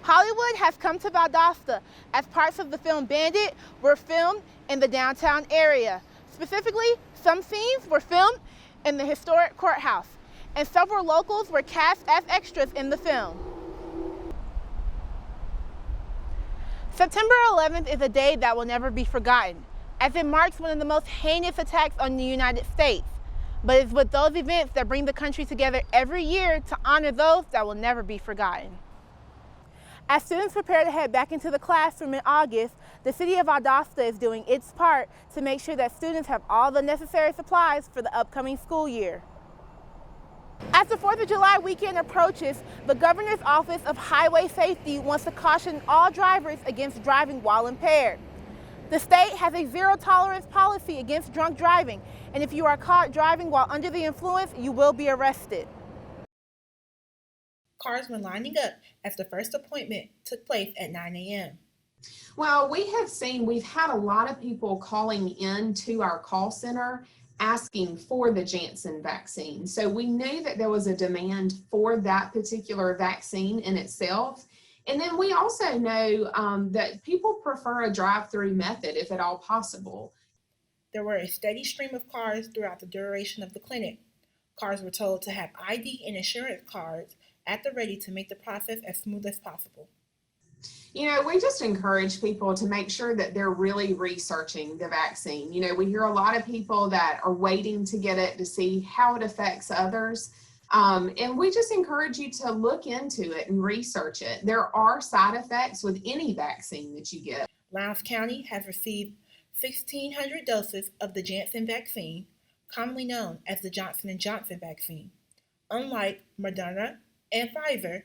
Hollywood has come to Valdosta as parts of the film Bandit were filmed in the downtown area. Specifically, some scenes were filmed in the historic courthouse, and several locals were cast as extras in the film. September 11th is a day that will never be forgotten, as it marks one of the most heinous attacks on the United States. But it's with those events that bring the country together every year to honor those that will never be forgotten. As students prepare to head back into the classroom in August, the city of Valdosta is doing its part to make sure that students have all the necessary supplies for the upcoming school year. As the 4th of July weekend approaches, the Governor's Office of Highway Safety wants to caution all drivers against driving while impaired. The state has a zero-tolerance policy against drunk driving, and if you are caught driving while under the influence, you will be arrested. Cars were lining up as the first appointment took place at 9 a.m. Well, we've had a lot of people calling in to our call center asking for the Janssen vaccine. So we knew that there was a demand for that particular vaccine in itself. And then we also know that people prefer a drive-through method if at all possible. There were a steady stream of cars throughout the duration of the clinic. Cars were told to have ID and insurance cards at the ready to make the process as smooth as possible. You know, we just encourage people to make sure that they're really researching the vaccine. You know, we hear a lot of people that are waiting to get it to see how it affects others. And we just encourage you to look into it and research it. There are side effects with any vaccine that you get. Lowndes County has received 1,600 doses of the Janssen vaccine, commonly known as the Johnson & Johnson vaccine. Unlike Moderna and Pfizer,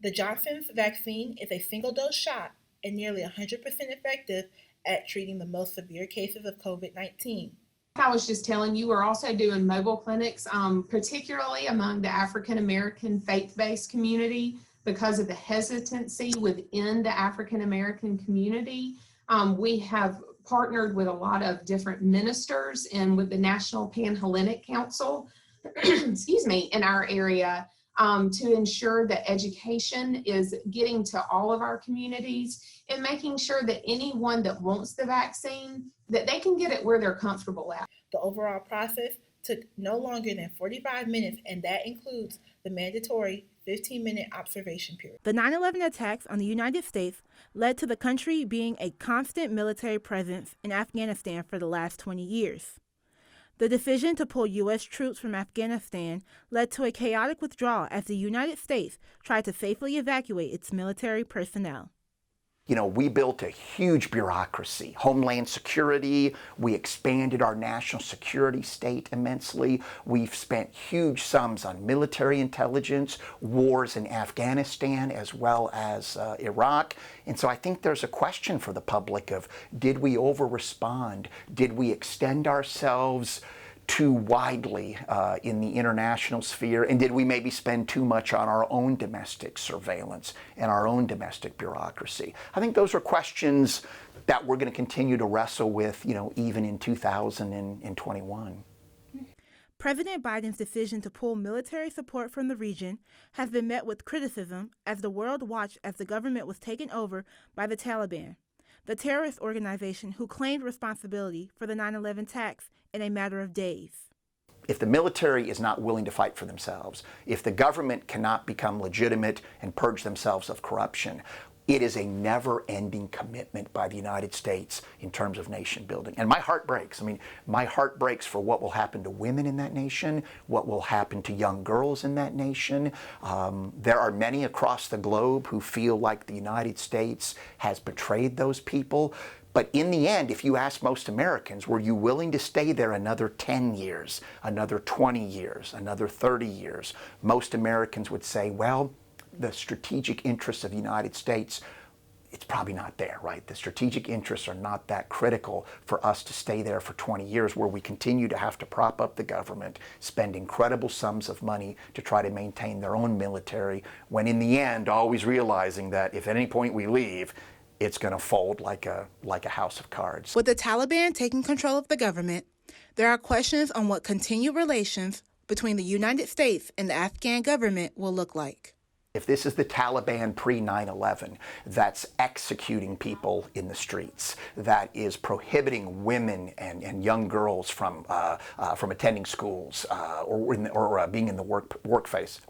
the Johnson's vaccine is a single-dose shot and nearly 100% effective at treating the most severe cases of COVID-19. I was just telling you, we're also doing mobile clinics, particularly among the African-American faith-based community because of the hesitancy within the African-American community. We have partnered with a lot of different ministers and with the National Pan-Hellenic Council, in our area to ensure that education is getting to all of our communities and making sure that anyone that wants the vaccine, that they can get it where they're comfortable at. The overall process took no longer than 45 minutes, and that includes the mandatory 15-minute observation period. The 9/11 attacks on the United States led to the country being a constant military presence in Afghanistan for the last 20 years. The decision to pull U.S. troops from Afghanistan led to a chaotic withdrawal as the United States tried to safely evacuate its military personnel. You know, we built a huge bureaucracy, Homeland Security. We expanded our national security state immensely. We've spent huge sums on military intelligence, wars in Afghanistan as well as Iraq. And so I think there's a question for the public of, did we over-respond? Did we extend ourselves too widely in the international sphere? And did we maybe spend too much on our own domestic surveillance and our own domestic bureaucracy? I think those are questions that we're going to continue to wrestle with, you know, even in 2021. President Biden's decision to pull military support from the region has been met with criticism as the world watched as the government was taken over by the Taliban, the terrorist organization who claimed responsibility for the 9/11 attacks in a matter of days. If the military is not willing to fight for themselves, if the government cannot become legitimate and purge themselves of corruption, it is a never-ending commitment by the United States in terms of nation building. And my heart breaks. I mean, my heart breaks for what will happen to women in that nation, what will happen to young girls in that nation. There are many across the globe who feel like the United States has betrayed those people. But in the end, if you ask most Americans, were you willing to stay there another 10 years, another 20 years, another 30 years? Most Americans would say, well, the strategic interests of the United States, it's probably not there, right? The strategic interests are not that critical for us to stay there for 20 years where we continue to have to prop up the government, spend incredible sums of money to try to maintain their own military, when in the end, always realizing that if at any point we leave, it's going to fold like a house of cards. With the Taliban taking control of the government, there are questions on what continued relations between the United States and the Afghan government will look like. if this is the Taliban pre-9/11 that's executing people in the streets, that is prohibiting women and young girls from attending schools or being in the workplace,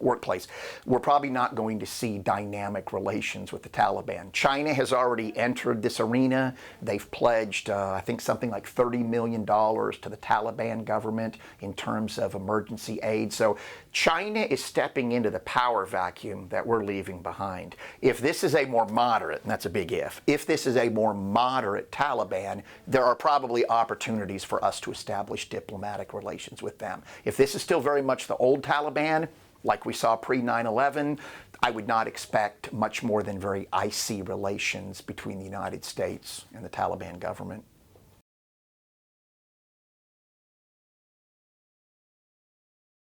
we're probably not going to see dynamic relations with the Taliban. China has already entered this arena. They've pledged, I think, something like $30 million to the Taliban government in terms of emergency aid. So China is stepping into the power vacuum that we're leaving behind. If this is a more moderate, and that's a big if this is a more moderate Taliban, there are probably opportunities for us to establish diplomatic relations with them. If this is still very much the old Taliban, like we saw pre-9/11, I would not expect much more than very icy relations between the United States and the Taliban government.